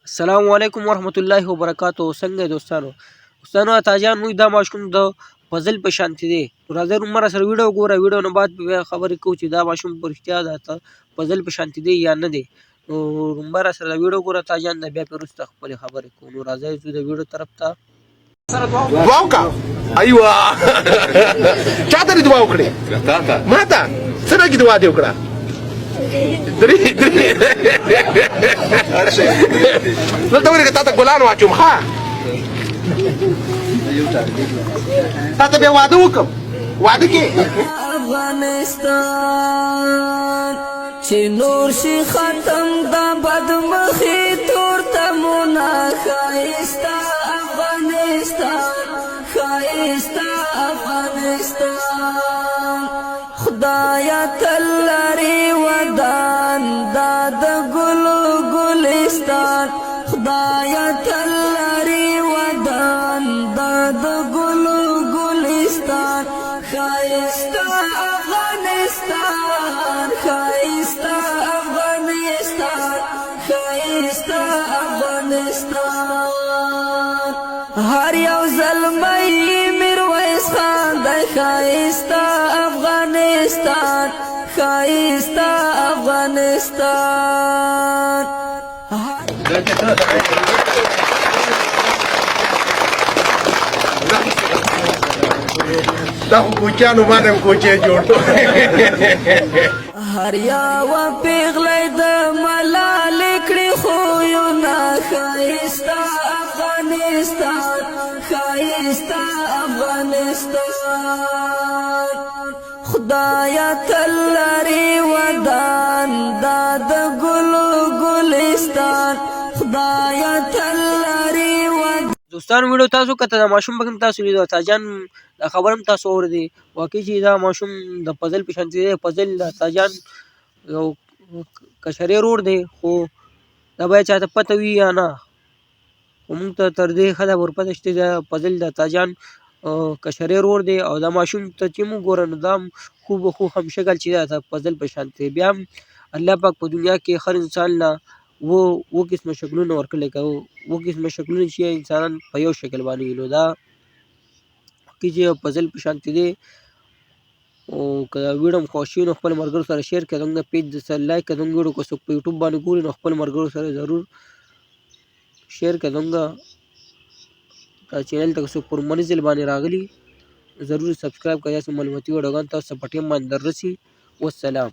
السلام علیکم ورحمت الله وبرکاتہ. څنګه دوستانو تاجان موږ دا ماشوم د فضل په شانتي دی. راځئ عمر سره ویډیو ګوره، ویډیو نه بعد خبرې کوو چې دا ماشوم په رښتیا د فضل په شانتي دی یا نه دی. نو عمر سره ویډیو ګوره تاجان، د بیا وروسته خپلې خبرې کوو. نو راځئ ځو د ویډیو طرف ته. دعا وکړه. ایوه چاته دې دعا وکړې؟ ما ته څه راکې دعا دې وکړه؟ درې دلته ولې تا ته ګلان واچوم ښه تا ته بیا واده وکړم. واده کې افغانستان چې نور شي ختم دا بدمخي تور تمونه ښایسته افغانستان ښایسته افغانستان خدایا تل لري ودان دا د ګلو ګلستان خدایا تل لري ودان دا د ګلو ګلستان ښایسته افغانستان ښایسته افغانستان ښایسته افغانستان هر یو زلمی میرویس خان دی ښایسته افغانستان ښایسته افغانستان دا خو کوچیانو باندې هم کوچی جوړ هر یوه پیغلی د ملالې کړي خویونه ښایسته افغانستان ښایسته افغانستان خدایا تل لري ودان دا د ګلو ګلستان خدایا تل لري ودان. دوستانو ویډیو تاسو کته دا ماشوم به هم تاسو لیدو. تاجان دا خبر هم تاسو اوردی واقعي چې دا ماشوم د فضل په شانتي دی. فضل د تاجان یو کشرې رور دی، خو دا باید چاته پته وي یا نه، خو موږ ته تر دې ښه ده ورپته شته د فضل د تاجان کشرې رور دی. او دا ماشوم ته چې موږ ګوره نو دا هم خوب همشکل چې دی د فضل په شانتي دی. بیا هم الله پاک په دنیا کې هر انسان له و قسمه شکلونه ورکړي، که و قسمه شکلونه چې انسانان په یو شکل باندې وي، نو دا کې چې فضل په شانتي دی. او که دا ویډیو هم خوښ شي نو خپل ملګرو سره شیر کړه، زموږ پیج سره لایک کړه، زموږ ویډیو که څوک په یوټیوب باندې ګوري نو خپل ملګرو سره ضرور شیر کړه. زموږ دا چینل ته که څوک پر منزل باندې راغلي ضرور سبسکرایب کړه. داسې معلوماتي ویډیوګان تاسو ته په ټیم باندې در رسي. والسلام.